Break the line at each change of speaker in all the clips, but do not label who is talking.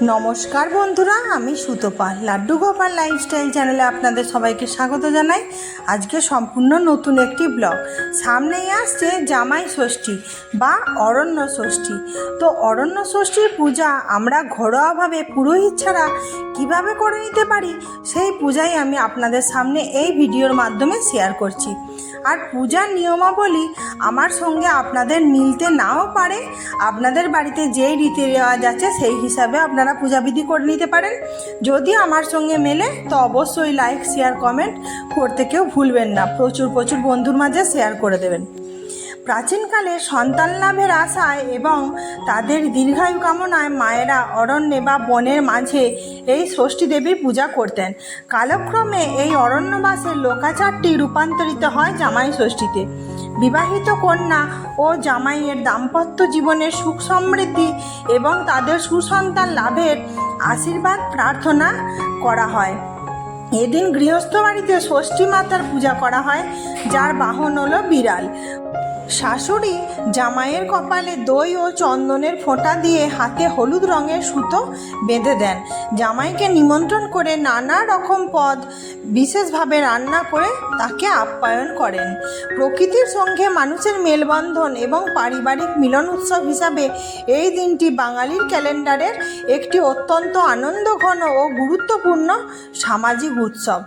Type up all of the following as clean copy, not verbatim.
নমস্কার বন্ধুরা, আমি সুতপা লাড্ডু গোপাল লাইফস্টাইল চ্যানেলে আপনাদের সবাইকে স্বাগত জানাই। আজকে সম্পূর্ণ নতুন একটি ব্লগ। সামনেই আসছে জামাই ষষ্ঠী বা অরণ্য ষষ্ঠী। তো অরণ্য ষষ্ঠীর পূজা আমরা ঘরোয়াভাবে পুরোহিত ছাড়া কীভাবে করে নিতে পারি, সেই পূজাই আমি আপনাদের সামনে এই ভিডিওর মাধ্যমে শেয়ার করছি। আর পূজার নিয়মাবলী আমার সঙ্গে আপনাদের মিলতে নাও পারে, আপনাদের বাড়িতে যেই রীতি রেওয়াজ আছে সেই হিসাবে আপনারা পূজাবিধি করে নিতে পারেন। যদি আমার সঙ্গে মেলে তো অবশ্যই লাইক, শেয়ার, কমেন্ট করতে কেউ ভুলবেন না। প্রচুর বন্ধুর মাঝে শেয়ার করে দেবেন। প্রাচীনকালে সন্তান লাভের আশায় এবং তাদের দীর্ঘায়ু কামনায় মায়েরা অরণ্যে বা বনের মাঝে এই ষষ্ঠী দেবীর পূজা করতেন। কালক্রমে এই অরণ্যবাসের লোকাচারটি রূপান্তরিত হয় জামাই ষষ্ঠীতে। বিবাহিত কন্যা ও জামাইয়ের দাম্পত্য জীবনের সুখ সমৃদ্ধি এবং তাদের সুসন্তান লাভের আশীর্বাদ প্রার্থনা করা হয়। এদিন গৃহস্থ বাড়িতে ষষ্ঠী মাতার পূজা করা হয়, যার বাহন হলো বিড়াল। শাশুড়ি জামাইয়ের কপালে দই ও চন্দনের ফোঁটা দিয়ে হাতে হলুদ রঙের সুতো বেঁধে দেন। জামাইকে নিমন্ত্রণ করে নানা রকম পদ বিশেষভাবে রান্না করে তাকে আপ্যায়ন করেন। প্রকৃতির সঙ্গে মানুষের মেলবন্ধন এবং পারিবারিক মিলন উৎসব হিসাবে এই দিনটি বাঙালির ক্যালেন্ডারের একটি অত্যন্ত আনন্দঘন ও গুরুত্বপূর্ণ সামাজিক উৎসব।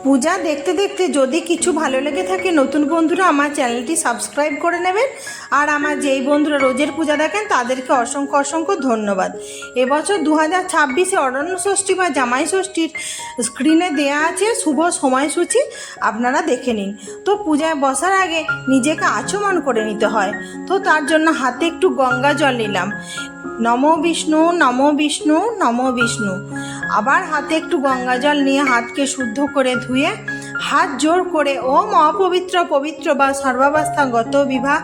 পূজা দেখতে দেখতে যদি কিছু ভালো লেগে থাকে, নতুন বন্ধুরা আমার চ্যানেলটি সাবস্ক্রাইব করে নেবেন। আর আমার যেই বন্ধুরা রোজের পূজা দেখেন তাদেরকে অসংখ্য ধন্যবাদ। এবছর 2026-এ অরণ্য ষষ্ঠী বা জামাই ষষ্ঠীর স্ক্রিনে দেয়া আছে শুভ সময়সূচি, আপনারা দেখে নিন। তো পূজায় বসার আগে নিজেকে আচমন করে নিতে হয়। তো তার জন্য হাতে একটু গঙ্গা জল নিলাম। নমো বিষ্ণু, নমো বিষ্ণু, নমো বিষ্ণু। আবার হাতে একটু গঙ্গা জল নিয়ে হাতকে শুদ্ধ করে ধুয়ে হাত জোর করে ওম অপবিত্র পবিত্র বা সর্বাবস্থাগত বিভা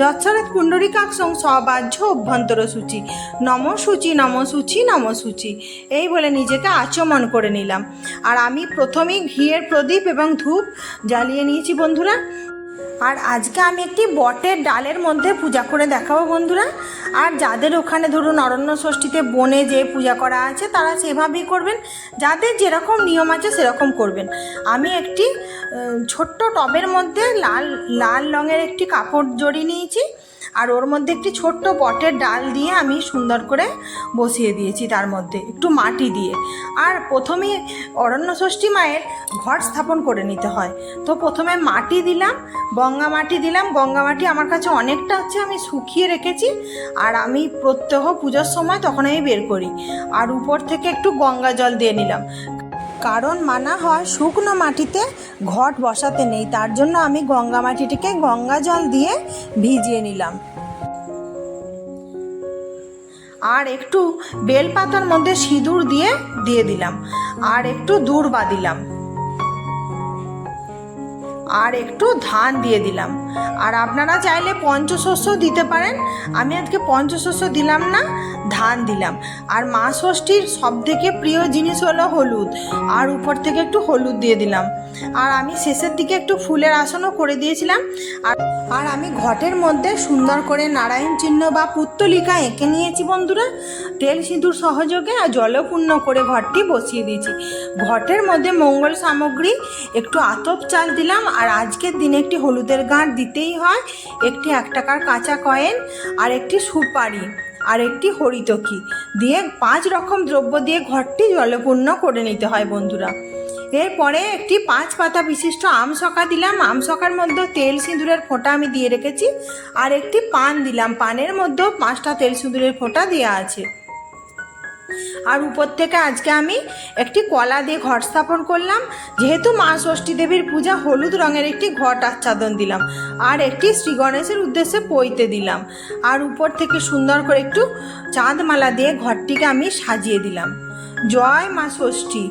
যৎসরৎ পুণ্ডরিকাক্ষং সবাহ্য অভ্যন্তর সূচি নম সূচি নম সূচি নম সূচি, এই বলে নিজেকে আচমন করে নিলাম। আর আমি প্রথমেই ঘিয়ের প্রদীপ এবং ধূপ জ্বালিয়ে নিয়েছি বন্ধুরা। আর আজকে আমি একটি বটের ডালের মধ্যে পূজা করে দেখাবো বন্ধুরা। আর যাদের ওখানে ধরুন অরণ্য ষষ্ঠীতে বনে যে পূজা করা আছে তারা সেভাবেই করবেন, যাদের যেরকম নিয়ম আছে সেরকম করবেন। আমি একটি ছোট্ট টবের মধ্যে লাল রঙের একটি কাপড় জড়িয়ে নিয়েছি, আর ওর মধ্যে একটি ছোট্ট বটের ডাল দিয়ে আমি সুন্দর করে বসিয়ে দিয়েছি, তার মধ্যে একটু মাটি দিয়ে। আর প্রথমে অরণ্য ষষ্ঠী মায়ের ঘট স্থাপন করে নিতে হয়। তো প্রথমে মাটি দিলাম, গঙ্গা মাটি দিলাম। গঙ্গা মাটি আমার কাছে অনেকটা আছে, আমি শুকিয়ে রেখেছি। আর আমি প্রত্যহ পুজোর সময় তখন আমি বের করি। আর উপর থেকে একটু গঙ্গা জল দিয়ে নিলাম, কারণ মানা হয় শুকনো মাটিতে ঘট বসাতে নেই। তার জন্য আমি গঙ্গা মাটিটিকে গঙ্গা জল দিয়ে ভিজিয়ে নিলাম। আর একটু বেলপাতার মধ্যে সিঁদুর দিয়ে দিলাম, আর একটু দূর্বা দিলাম, আর একটু ধান দিয়ে দিলাম। আর আপনারা চাইলে পঞ্চশস্য দিতে পারেন, আমি আজকে পঞ্চশস্য দিলাম না, ধান দিলাম। আর মা ষষ্ঠীর সবথেকে প্রিয় জিনিস হলো হলুদ, আর উপর থেকে একটু হলুদ দিয়ে দিলাম। আর আমি শেষের দিকে একটু ফুলের আসনও করে দিয়েছিলাম। আর আমি ঘটের মধ্যে সুন্দর করে নারায়ণ চিহ্ন বা পুত্তলিকা এঁকে নিয়েছি বন্ধুরা, তেল সিঁদুর সহযোগে। আর জলপূর্ণ করে ঘরটি বসিয়ে দিয়েছি। ঘটের মধ্যে মঙ্গল সামগ্রী একটু আতপ চাল দিলাম। আর আজকের দিনে একটি হলুদের গাঁট দিতেই হয়, একটি 1 টাকার কাঁচা কয়েন, আর একটি সুপারি, আর একটি হরিতকি দিয়ে 5 রকম দ্রব্য দিয়ে ঘরটি জলপূর্ণ করে নিতে হয় বন্ধুরা। এরপরে একটি 5 পাতা বিশিষ্ট আমশকা দিলাম। আমশকার মধ্যে তেল সিঁদুরের ফোঁটা আমি দিয়ে রেখেছি। আর একটি পান দিলাম, পানের মধ্যেও 5টা তেল সিঁদুরের ফোঁটা দেওয়া আছে। আর উপর থেকে আজকে আমি একটি কলা দিয়ে ঘট স্থাপন করলাম। যেহেতু মা ষষ্ঠী দেবীর পূজা, হলুদ রঙের একটি ঘট আচ্ছাদন দিলাম। আর একটি শ্রী গণেশের উদ্দেশ্যে পইতে দিলাম। আর উপর থেকে সুন্দর করে একটু চাঁদমালা দিয়ে ঘরটিকে আমি সাজিয়ে দিলাম। জয় মা ষষ্ঠী।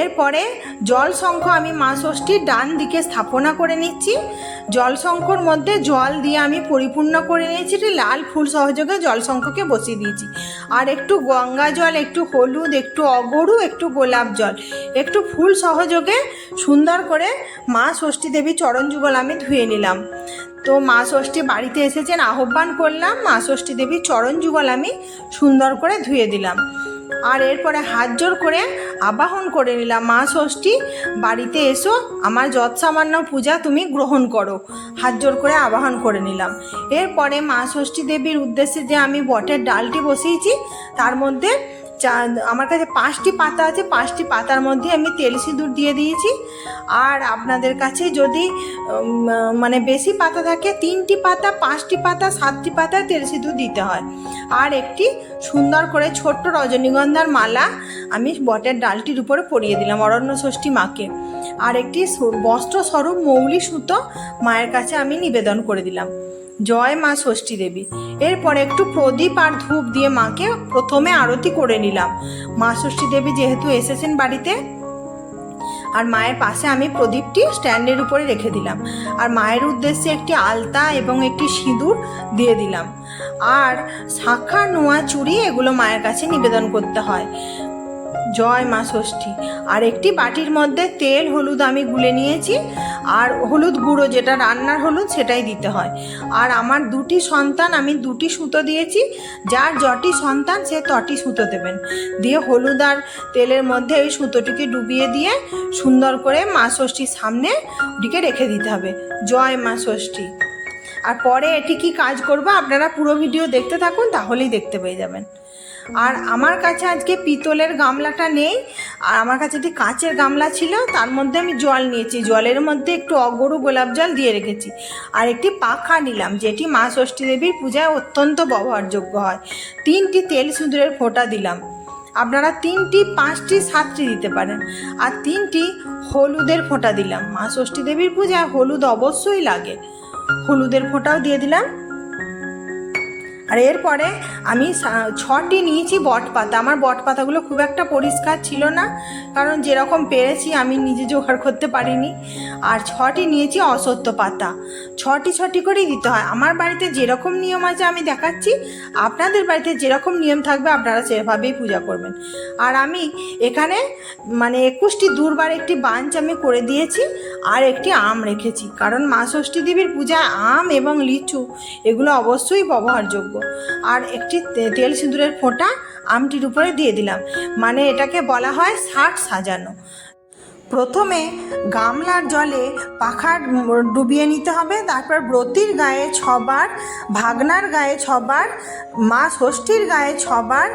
এরপরে জল শঙ্খ আমি মা ষষ্ঠীর ডান দিকে স্থাপনা করে নিচ্ছি। জল শঙ্খর মধ্যে জল দিয়ে আমি পরিপূর্ণ করে নিয়েছি। লাল ফুল সহযোগে জল শঙ্খকে বসিয়ে দিয়েছি। আর একটু গঙ্গা জল, একটু হলুদ, একটু অগরু, একটু গোলাপ জল, একটু ফুল সহযোগে সুন্দর করে মা ষষ্ঠী দেবী চরণ যুগল আমি ধুয়ে নিলাম। তো মা ষষ্ঠী বাড়িতে এসেছেন, আহ্বান করলাম, মা ষষ্ঠী দেবীর চরণ যুগল আমি সুন্দর করে ধুয়ে দিলাম। আর এরপরে হাত জোর করে আবাহন করে নিলাম, মা ষষ্ঠী বাড়িতে এসো, আমার যৎসামান্য পূজা তুমি গ্রহণ করো। হাত জোর করে আবাহন করে নিলাম। এরপরে মা ষষ্ঠী দেবীর উদ্দেশ্যে যে আমি বটের ডালটি বসিয়েছি, তার মধ্যে আমার কাছে 5টি পাতা আছে, 5টি পাতার মধ্যে আমি তেল সিঁদুর দিয়ে দিয়েছি। আর আপনাদের কাছে যদি মানে বেশি পাতা থাকে, 3টি পাতা, 5টি পাতা, 7টি পাতা তেল সিঁদুর দিতে হয়। আর একটি সুন্দর করে ছোট্ট রজনীগন্ধার মালা আমি বটের ডালটির উপরে পরিয়ে দিলাম অরণ্য ষষ্ঠী মাকে। আর একটি বস্ত্রস্বরূপ মৌলি সুতো মায়ের কাছে আমি নিবেদন করে দিলাম। জয় মা ষষ্ঠী দেবী। এরপরে একটু প্রদীপ আর ধূপ দিয়ে মাকে প্রথমে আরতি করে নিলাম। মা ষষ্ঠী দেবী যেহেতু এসেছেন বাড়িতে, আর মায়ের পাশে আমি প্রদীপটি স্ট্যান্ডের উপরে রেখে দিলাম। আর মায়ের উদ্দেশ্যে একটি আলতা এবং একটি সিঁদুর দিয়ে দিলাম। আর শাঁখা, নোয়া, চুড়ি এগুলো মায়ের কাছে নিবেদন করতে হয়। জয় মা ষষ্ঠী। আর একটি বাটির মধ্যে তেল হলুদ আমি গুলে নিয়েছি, আর হলুদ গুঁড়ো যেটা রান্নার হলুদ সেটাই দিতে হয়। আর আমার 2টি সন্তান, আমি 2টি সুতো দিয়েছি, যার যটি সন্তান সে তটি সুতো দেবেন। দিয়ে হলুদ আর তেলের মধ্যে এই সুতোটিকে ডুবিয়ে দিয়ে সুন্দর করে মা ষষ্ঠীর সামনে ওটিকে রেখে দিতে হবে। জয় মা ষষ্ঠী। আর পরে এটি কি কাজ করবো আপনারা পুরো ভিডিও দেখতে থাকুন, তাহলেই দেখতে পেয়ে যাবেন। আর আমার কাছে আজকে পিতলের গামলাটা নেই, আর আমার কাছে একটি কাঁচের গামলা ছিল, তার মধ্যে আমি জল নিয়েছি, জলের মধ্যে একটু অগরু গোলাপ জল দিয়ে রেখেছি। আর একটি পাখা নিলাম, যেটি মা ষষ্ঠী দেবীর পূজায় অত্যন্ত ব্যবহারযোগ্য হয়। 3টি তেল সিঁদুরের ফোঁটা দিলাম। আপনারা 3টি, 5টি, 7টি দিতে পারেন। আর 3টি হলুদের ফোঁটা দিলাম। মা ষষ্ঠী দেবীর পূজায় হলুদ অবশ্যই লাগে, হলুদের ফোঁটাও দিয়ে দিলাম। আর এরপরে আমি 6টি নিয়েছি বটপাতা। আমার বটপাতাগুলো খুব একটা পরিষ্কার ছিল না, কারণ যেরকম পেরেছি আমি নিজে জোগাড় করতে পারিনি। আর 6টি নিয়েছি অশ্বত্থ পাতা। 6টি করেই দিতে হয়। আমার বাড়িতে যেরকম নিয়ম আছে আমি দেখাচ্ছি, আপনাদের বাড়িতে যেরকম নিয়ম থাকবে আপনারা সেভাবেই পূজা করবেন। আর আমি এখানে মানে 21টি দুর্বার একটি বাঞ্চ আমি করে দিয়েছি, আর একটি আম রেখেছি, কারণ মা ষষ্ঠী দেবীর পূজায় আম এবং লিচু এগুলো অবশ্যই ব্যবহারযোগ্য। আর একটি তেল সিঁদুরের ফোঁটা আমটির উপরে দিয়ে দিলাম, মানে এটাকে বলা হয় 60 সাজানো। প্রথমে গামলার জলে পাখা ডুবিয়ে নিতে হবে, তারপর ব্রতীর গায়ে 6 বার, ভাগনার গায়ে 6 বার, মা ষষ্ঠীর গায়ে 6 বার,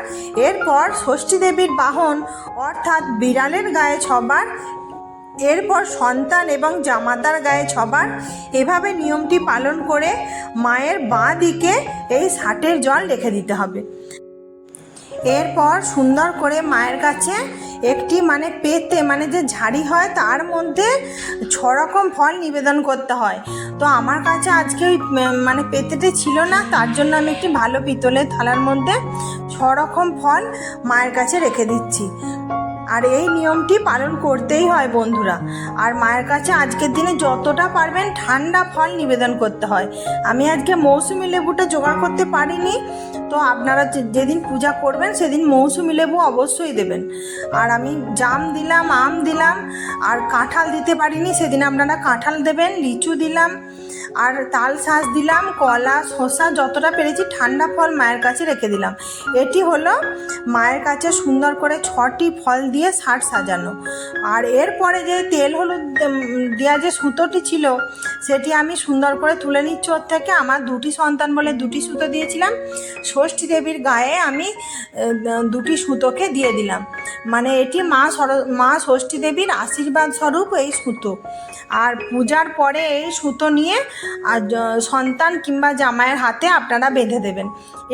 এরপর ষষ্ঠী দেবীর বাহন অর্থাৎ বিড়ালের গায়ে 6 বার, এরপর সন্তান এবং জামাতার গায়ে 6 বার। এভাবে নিয়মটি পালন করে মায়ের বাঁ দিকে এই 60 জল রেখে দিতে হবে। এরপর সুন্দর করে মায়ের কাছে একটি মানে পেতে, মানে যে ঝাড়ি হয় তার মধ্যে 6 রকম ফল নিবেদন করতে হয়। তো আমার কাছে আজকে ওই মানে পেতেটি ছিল না, তার জন্য আমি একটি ভালো পিতলের থালার মধ্যে 6 রকম ফল মায়ের কাছে রেখে দিচ্ছি। আর এই নিয়মটি পালন করতেই হয় বন্ধুরা। আর মায়ের কাছে আজকের দিনে যতটা পারবেন ঠান্ডা ফল নিবেদন করতে হয়। আমি আজকে মৌসুমি লেবুটা জোগাড় করতে পারিনি, তো আপনারা যেদিন পূজা করবেন সেদিন মৌসুমি লেবু অবশ্যই দেবেন। আর আমি জাম দিলাম, আম দিলাম, আর কাঁঠাল দিতে পারিনি, সেদিন আপনারা কাঁঠাল দেবেন। লিচু দিলাম, আর তাল শাঁস দিলাম, কলা, শসা, যতটা পেরেছি ঠান্ডা ফল মায়ের কাছে রেখে দিলাম। এটি হলো মায়ের কাছে সুন্দর করে 6টি ফল দিয়ে 60 সাজানো। আর এরপরে যে তেল হলুদ দেওয়া যে সুতোটি ছিল সেটি আমি সুন্দর করে তুলে নিচ্ছি ওর থেকে। আমার 2টি সন্তান বলে 2টি সুতো দিয়েছিলাম, ষষ্ঠী দেবীর গায়ে আমি 2টি সুতোকে দিয়ে দিলাম, মানে এটি মা ষষ্ঠী দেবীর আশীর্বাদ স্বরূপ এই সুতো। আর পূজার পরে এই সুতো নিয়ে আর সন্তান কিংবা জামাইয়ের হাতে আপনারা বেঁধে দেবেন।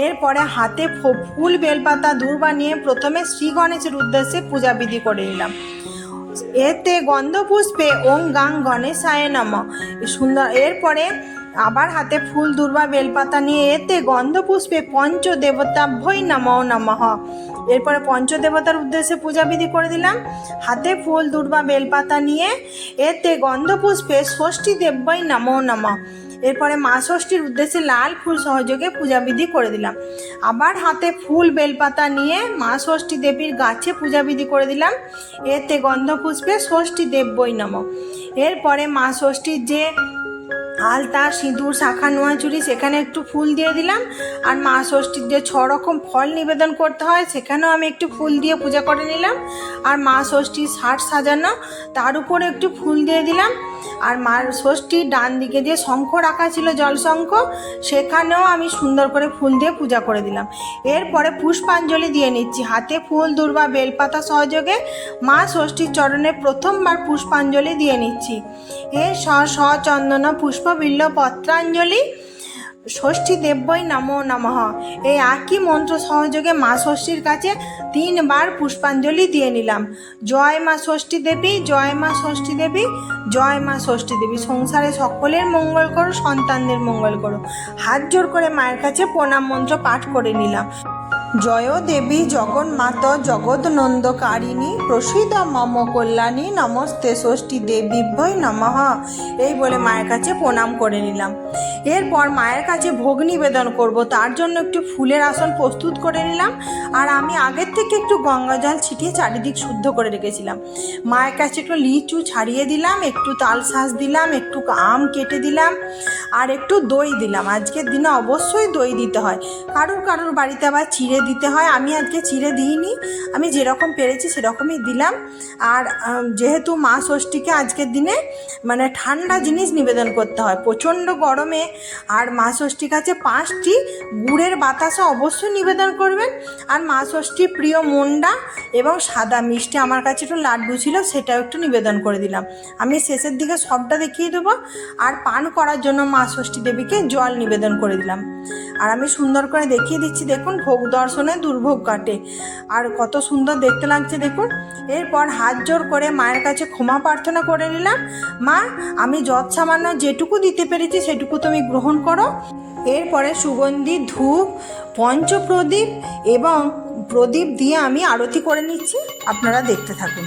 এরপরে হাতে ফুল, বেলপাতা, দূর্বা নিয়ে প্রথমে শ্রী গণেশের উদ্দেশ্যে পূজাবিধি করে নিলাম। এতে গন্ধপুষ্পে ওং গাং গণেশায় নমঃ সুন্দর। এরপরে আবার হাতে ফুল, দূর্বা, বেলপাতা নিয়ে এতে গন্ধপুষ্পে পঞ্চদেবতাভ্যই নমো নমঃ। এরপরে পঞ্চদেবতার উদ্দেশ্যে পূজাবিধি করে দিলাম। হাতে ফুল, দূর্বা, বেলপাতা নিয়ে এতে গন্ধপুষ্পে ষষ্ঠী দেব্যই নমো নমঃ। এরপরে মা ষষ্ঠীর উদ্দেশ্যে লাল ফুল সহযোগে পূজাবিধি করে দিলাম। আবার হাতে ফুল, বেলপাতা নিয়ে মা ষষ্ঠী দেবীর গাছে পূজাবিধি করে দিলাম। এতে গন্ধপুষ্পে ষষ্ঠী দেব্যই নমঃ। এরপরে মা ষষ্ঠীর যে আলতা, সিঁদুর, শাঁখা, নোয়াচুরি সেখানে একটু ফুল দিয়ে দিলাম। আর মা ষষ্ঠীর যে 6 রকম ফল নিবেদন করতে হয় সেখানেও আমি একটু ফুল দিয়ে পূজা করে নিলাম। আর মা ষষ্ঠীর শার্ট সাজানো, তার উপরে একটু ফুল দিয়ে দিলাম। আর মার ষষ্ঠীর ডান দিকে যে শঙ্খ রাখা ছিল, জল শঙ্খ, সেখানেও আমি সুন্দর করে ফুল দিয়ে পূজা করে দিলাম। এরপরে পুষ্পাঞ্জলি দিয়ে নিচ্ছি। হাতে ফুল, দূর্বা, বেলপাতা সহযোগে মা ষষ্ঠীর চরণে প্রথমবার পুষ্পাঞ্জলি দিয়ে নিচ্ছি। সচন্দন পুষ্প বিল্ল পত্রাঞ্জলি ষষ্ঠী দেব্যই নমো নমঃ, এই একই মন্ত্র সহযোগে মা ষষ্ঠীর কাছে 3 বার পুষ্পাঞ্জলি দিয়ে নিলাম। জয় মা ষষ্ঠী দেবী, জয় মা ষষ্ঠী দেবী, জয় মা ষষ্ঠী দেবী। সংসারে সকলের মঙ্গল করো, সন্তানদের মঙ্গল করো। হাত জোর করে মায়ের কাছে প্রণাম মন্ত্র পাঠ করে নিলাম। জয় দেবী জগন্মাতা জগৎনন্দকারিণী প্রসিদ মম কল্যাণী নমস্তে ষষ্ঠী দেবীভ্যই নমঃ, এই বলে মায়ের কাছে প্রণাম করে নিলাম। এরপর মায়ের কাছে ভোগ নিবেদন করব, তার জন্য একটু ফুলের আসন প্রস্তুত করে নিলাম। আর আমি আগের থেকে একটু গঙ্গা জল ছিটিয়ে চারিদিক শুদ্ধ করে রেখেছিলাম। মায়ের কাছে একটু লিচু ছাড়িয়ে দিলাম, একটু তালশাঁস দিলাম, একটু আম কেটে দিলাম, আর একটু দই দিলাম। আজকের দিনে অবশ্যই দই দিতে হয়, কারুর বাড়িতে আবার চিড়ে দিতে হয়। আমি আজকে চিড়ে দিইনি, আমি যেরকম পেরেছি সেরকমই দিলাম। আর যেহেতু মা ষষ্ঠীকে আজকের দিনে মানে ঠান্ডা জিনিস নিবেদন করতে হয় প্রচণ্ড গরমে, আর মা ষষ্ঠীর কাছে 5টি গুড়ের বাতাসা অবশ্যই নিবেদন করবেন। আর মা ষষ্ঠীর প্রিয় মন্ডা এবং সাদা মিষ্টি, আমার কাছে একটু লাড্ডু ছিল, সেটাও একটু নিবেদন করে দিলাম। আমি শেষের দিকে সবটা দেখিয়ে দেবো। আর পান করার জন্য মা ষষ্ঠী দেবীকে জল নিবেদন করে দিলাম। আর আমি সুন্দর করে দেখিয়ে দিচ্ছি, দেখুন ভোগ দর্শনে দুর্ভোগ কাটে, আর কত সুন্দর দেখতে লাগছে দেখুন। এরপর হাত জোর করে মায়ের কাছে ক্ষমা প্রার্থনা করে নিলাম। মা, আমি যৎসামান্য যেটুকু দিতে পেরেছি সেটুকু তুমি গ্রহণ করো। এরপরে সুগন্ধি ধূপ, পঞ্চপ্রদীপ এবং প্রদীপ দিয়ে আমি আরতি করে নিচ্ছি, আপনারা দেখতে থাকুন।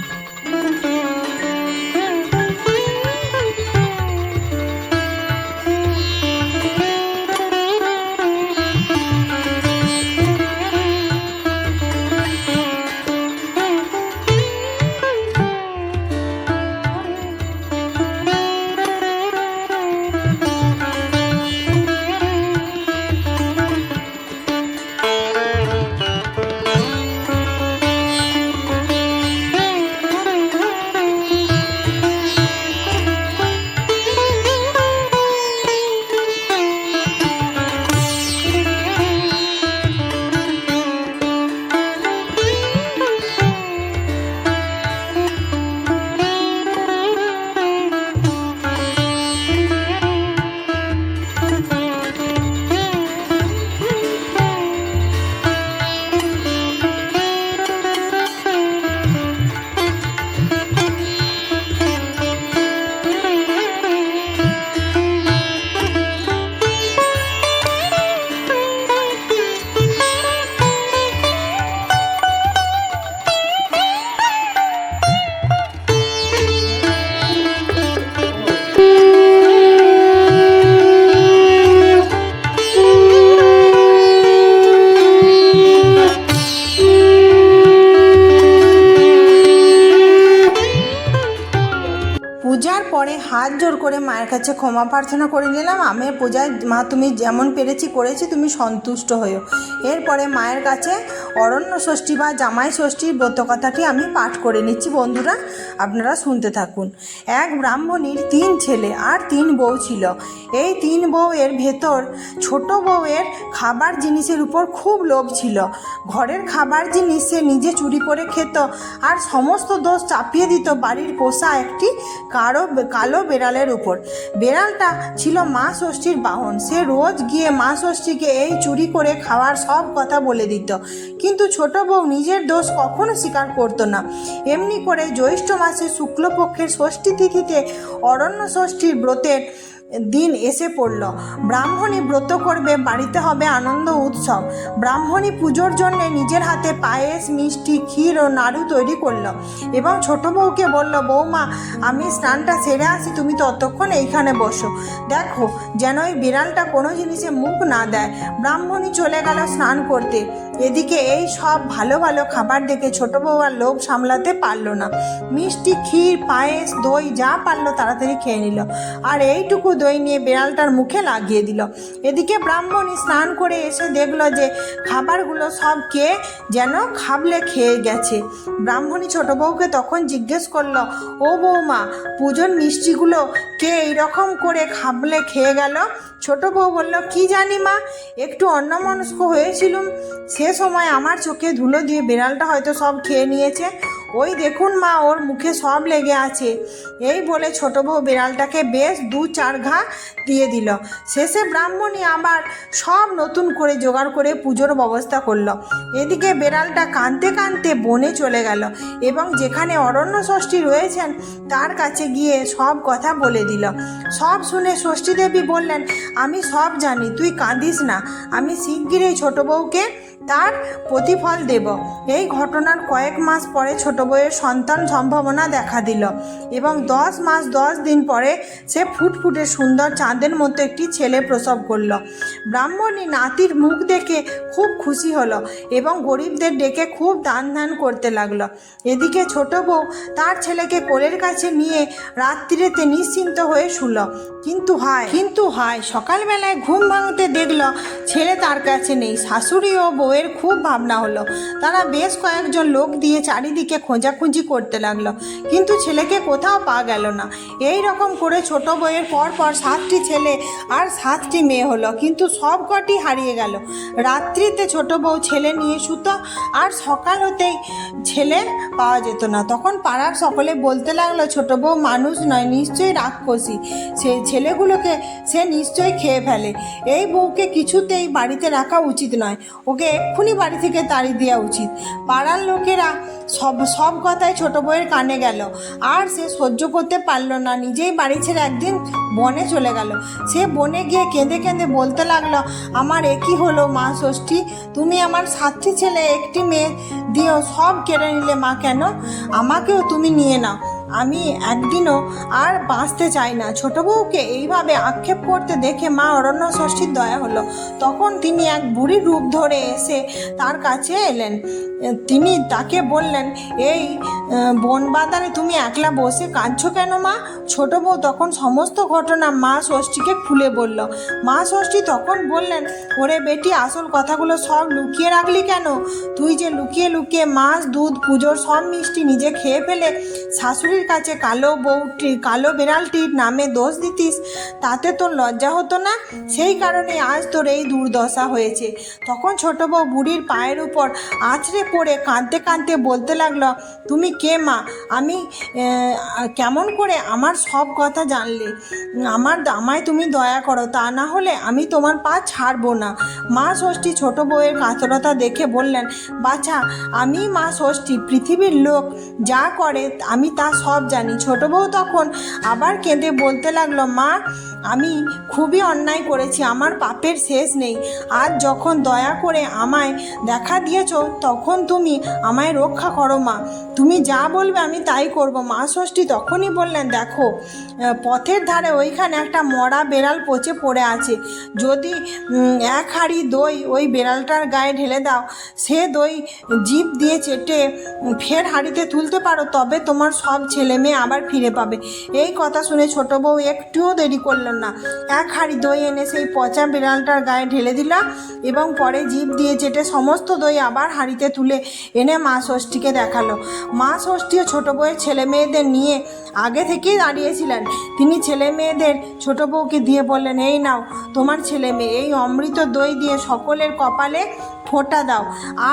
পূজার পরে হাত জোর করে মায়ের কাছে ক্ষমা প্রার্থনা করে নিলাম। আমি পূজায় মা তুমি যেমন পেরেছি করেছি, তুমি সন্তুষ্ট হয়েও। এরপরে মায়ের কাছে অরণ্য ষষ্ঠী বা জামাই ষষ্ঠীর ব্রতকথাটি আমি পাঠ করে নিচ্ছি। বন্ধুরা, আপনারা শুনতে থাকুন। এক ব্রাহ্মণীর 3 ছেলে আর 3 বউ ছিল। এই 3 বউয়ের ভেতর ছোট বউয়ের খাবার জিনিসের উপর খুব লোভ ছিল। ঘরের খাবার জিনিস সে নিজে চুরি করে খেত, আর সমস্ত দোষ চাপিয়ে দিত বাড়ির পোষা একটি কালো বেড়ালের উপর। বেড়ালটা ছিল মা ষষ্ঠীর বাহন। সে রোজ গিয়ে মা ষষ্ঠীকে এই চুরি করে খাওয়ার সব কথা বলে দিত, কিন্তু ছোট বউ নিজের দোষ কখনো স্বীকার করতো না। এমনি করে জ্যৈষ্ঠ মাসে শুক্লপক্ষের ষষ্ঠী তিথিতে অরণ্য ষষ্ঠীর ব্রতের দিন এসে পড়ল। ব্রাহ্মণী ব্রত করবে, বাড়িতে হবে আনন্দ উৎসব। ব্রাহ্মণী পুজোর জন্য নিজের হাতে পায়েস, মিষ্টি, ক্ষীর ও নাড়ু তৈরি করলো এবং ছোট বউকে বলল, বৌমা, আমি স্নানটা সেরে আসি, তুমি ততক্ষণ এইখানে বসো। দেখো যেন ওই বিড়ালটা কোনো জিনিসে মুখ না দেয়। ব্রাহ্মণী চলে গেল স্নান করতে। এদিকে এই সব ভালো ভালো খাবার দেখে ছোট বউ আর লোভ সামলাতে পারলো না। মিষ্টি, ক্ষীর, পায়েস, দই যা পারলো তাড়াতাড়ি খেয়ে নিল, আর এইটুকু দই নিয়ে বিড়ালটার মুখে লাগিয়ে দিল। এদিকে ব্রাহ্মণী স্নান করে এসে দেখলো যে খাবারগুলো সব কে যেন খাবলে খেয়ে গেছে। ব্রাহ্মণী ছোট বউকে তখন জিজ্ঞেস করলো, ও বৌমা, পুজোর মিষ্টিগুলো কে এইরকম করে খাবলে খেয়ে গেল? ছোট বউ বলল, কি জানি মা, একটু অন্যমনস্ক হয়েছিলুম, সে সময় আমার চোখে ধুলো দিয়ে বিড়ালটা হয়তো সব খেয়ে নিয়েছে। ওই দেখুন মা, ওর মুখে সব লেগে আছে। এই বলে ছোট বউ বিড়ালটাকে বেশ 2-4 ঘা দিয়ে দিল। শেষে ব্রাহ্মণী আবার সব নতুন করে জোগাড় করে পুজোর ব্যবস্থা করলো। এদিকে বিড়ালটা কাঁদতে কাঁদতে বনে চলে গেল এবং যেখানে অরণ্য ষষ্ঠী রয়েছেন তার কাছে গিয়ে সব কথা বলে দিল। সব শুনে ষষ্ঠী দেবী বললেন, আমি সব জানি, তুই কাঁদিস না, আমি শিগগিরই ছোট বউকে তার প্রতিফল দেব। এই ঘটনার কয়েক মাস পরে ছোট বউয়ের সন্তান সম্ভাবনা দেখা দিল এবং 10 মাস 10 দিন পরে সে ফুটফুটে সুন্দর চাঁদের মতো একটি ছেলে প্রসব করল। ব্রাহ্মণী নাতির মুখ দেখে খুব খুশি হলো এবং গরিবদের ডেকে খুব দান করতে লাগলো। এদিকে ছোট বউ তার ছেলেকে কোলের কাছে নিয়ে রাত্রিতে নিশ্চিন্ত হয়ে শুল। কিন্তু হায় সকালবেলায় ঘুম ভাঙতে দেখলো ছেলে তার কাছে নেই। শাশুড়ি ও বউয়ের খুব ভাবনা হলো। তারা বেশ কয়েকজন লোক দিয়ে চারিদিকে খোঁজাখুঁজি করতে লাগলো, কিন্তু ছেলেকে কোথাও পাওয়া গেল না। এই রকম করে ছোট বউয়ের পর 7টি ছেলে আর 7টি মেয়ে হলো, কিন্তু সব কটি হারিয়ে গেল। রাত্রিতে ছোট বউ ছেলে নিয়ে শুতো, আর সকাল হতেই ছেলে পাওয়া যেত না। তখন পাড়ার সকলে বলতে লাগলো, ছোট বউ মানুষ নয়, নিশ্চয়ই রাক্ষসী, সেই ছেলেগুলোকে সে নিশ্চয়ই খেয়ে ফেলে। এই বউকে কিছুতেই বাড়িতে রাখা উচিত নয়, ওকে এক্ষুনি বাড়ি থেকে তাড়িয়ে দেওয়া উচিত। পাড়ার লোকেরা সব কথাই ছোট বউয়ের কানে গেল, আর সে সহ্য করতে পারলো না, নিজেই বাড়ি ছেড়ে একদিন বনে চলে গেল। সে বনে গিয়ে কেঁদে কেঁদে বলতে লাগলো, আমার একই হলো মা ষষ্ঠী, তুমি আমার 7টি ছেলে 1টি মেয়ে দিয়েও সব কেড়ে নিলে মা, কেন? আমাকেও তুমি নিয়ে নাও, আমি একদিনও আর বাঁচতে চাই না। ছোট বউকে এইভাবে আক্ষেপ করতে দেখে মা অরণ্য ষষ্ঠীর দয়া হলো। তখন তিনি এক বুড়ির রূপ ধরে এসে তার কাছে এলেন। তিনি তাকে বললেন, এই বনবাদারে তুমি একলা বসে কাঁদছো কেন মা? ছোট বউ তখন সমস্ত ঘটনা মা ষষ্ঠীকে খুলে বলল। মা ষষ্ঠী তখন বললেন, ওরে বেটি, আসল কথাগুলো সব লুকিয়ে রাখলি কেন? তুই যে লুকিয়ে লুকিয়ে মাছ, দুধ, পুজোর সব মিষ্টি নিজে খেয়ে ফেলে শাশুড়ির কাছে কালো বিড়ালটির নামে দোষ দিতিস, তাতে তোর লজ্জা হতো না? সেই কারণে আজ তোর এই দুর্দশা হয়েছে। তখন ছোট বউ বুড়ির পায়ের উপর আছড়ে পড়ে কাঁদতে কাঁদতে বলতে লাগলো, তুমি কে মা? আমি কেমন করে আমার সব কথা জানলে? আমায় তুমি দয়া করো, তা না হলে আমি তোমার পা ছাড়বো না। মা ষষ্ঠী ছোট বউয়ের কাতরতা দেখে বললেন, বাছা, আমি মা ষষ্ঠী, পৃথিবীর লোক যা করে আমি তা সব জানি। ছোট বউ তখন আবার কেঁদে বলতে লাগলো, মা, আমি খুবই অন্যায় করেছি, আমার পাপের শেষ নেই। আজ যখন দয়া করে আমায় দেখা দিয়েছ, তখন তুমি আমায় রক্ষা করো মা, তুমি যা বলবে আমি তাই করব। মা ষষ্ঠী তখনই বললেন, দেখো, পথের ধারে ওইখানে একটা মরা বেড়াল পচে পড়ে আছে, যদি 1 হাঁড়ি দই ওই বেড়ালটার গায়ে ঢেলে দাও, সে দই জিভ দিয়ে চেটে ফের হাঁড়িতে তুলতে পারো, তবে তোমার সব ছেলে মেয়ে আবার ফিরে পাবে। এই কথা শুনে ছোট বউ একটুও দেরি করল না, 1 হাঁড়ি দই এনে সেই পচা বিড়ালটার গায়ে ঢেলে দিল এবং পরে জিভ দিয়ে চেটে সমস্ত দই আবার হাঁড়িতে তুলে এনে মা ষষ্ঠীকে দেখালো। মা ষষ্ঠীও ছোট বউয়ের ছেলে মেয়েদের নিয়ে আগে থেকেই দাঁড়িয়েছিলেন। তিনি ছেলে মেয়েদের ছোট বউকে দিয়ে বললেন, এই নাও তোমার ছেলে মেয়ে, এই অমৃত দই দিয়ে সকলের কপালে ফোঁটা দাও,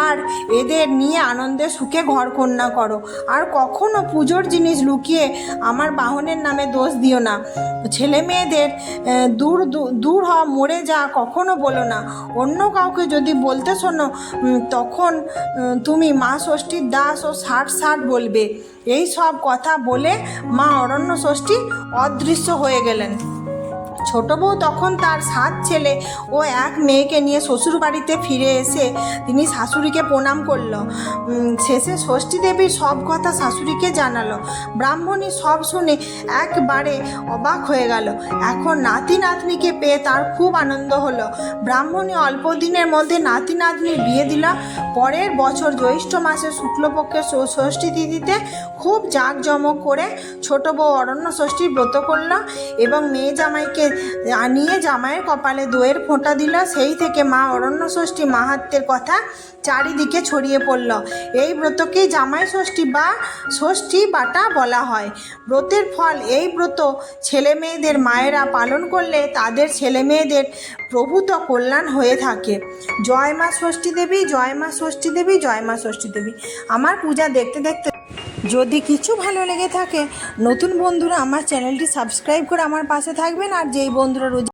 আর এদের নিয়ে আনন্দে সুখে ঘর কন্যা করো। আর কখনো পুজোর জিনিস লুকিয়ে আমার বাহনের নামে দোষ দিও না। ছেলে মেয়েদের দূর হ, মরে যা কখনো বলো না। অন্য কাউকে যদি বলতে শোনো, তখন তুমি মা ষষ্ঠীর দাস ও 60 বলবে। এই সব কথা বলে মা অরণ্য ষষ্ঠী অদৃশ্য হয়ে গেলেন। ছোট বউ তখন তার 7 ছেলে ও 1 মেয়েকে নিয়ে শ্বশুর বাড়িতে ফিরে এসে তিনি শাশুড়িকে প্রণাম করল। শেষে ষষ্ঠী দেবীর সব কথা শাশুড়িকে জানালো। ব্রাহ্মণী সব শুনে একবারে অবাক হয়ে গেল। এখন নাতি নাতনিকে পেয়ে তার খুব আনন্দ হলো। ব্রাহ্মণী অল্প দিনের মধ্যে নাতি নাতনির বিয়ে দিল। পরের বছর জ্যৈষ্ঠ মাসের শুক্লপক্ষের ষষ্ঠী তিথিতে খুব জাঁকজমক করে ছোট বউ অরণ্য ষষ্ঠীর ব্রত করল এবং মেয়ে জামাইকে নিয়ে জামাইয়ের কপালে দইয়ের ফোঁটা দিল। সেই থেকে মা অরণ্য ষষ্ঠী মাহাত্ম্যের কথা চারিদিকে ছড়িয়ে পড়ল। এই ব্রতকেই জামাই ষষ্ঠী বা ষষ্ঠী বাটা বলা হয়। ব্রতের ফল এই ব্রত ছেলে মেয়েদের মায়েরা পালন করলে তাদের ছেলে মেয়েদের প্রভূত কল্যাণ হয়ে থাকে। জয় মা ষষ্ঠী দেবী, জয় মা ষষ্ঠী দেবী, জয় মা ষষ্ঠী দেবী। আমার পূজা দেখতে দেখতে যদি কিছু ভালো লেগে থাকে, নতুন বন্ধুরা আমার চ্যানেলটি সাবস্ক্রাইব করে আমার পাশে থাকবেন। আর যেই বন্ধুরা রোজ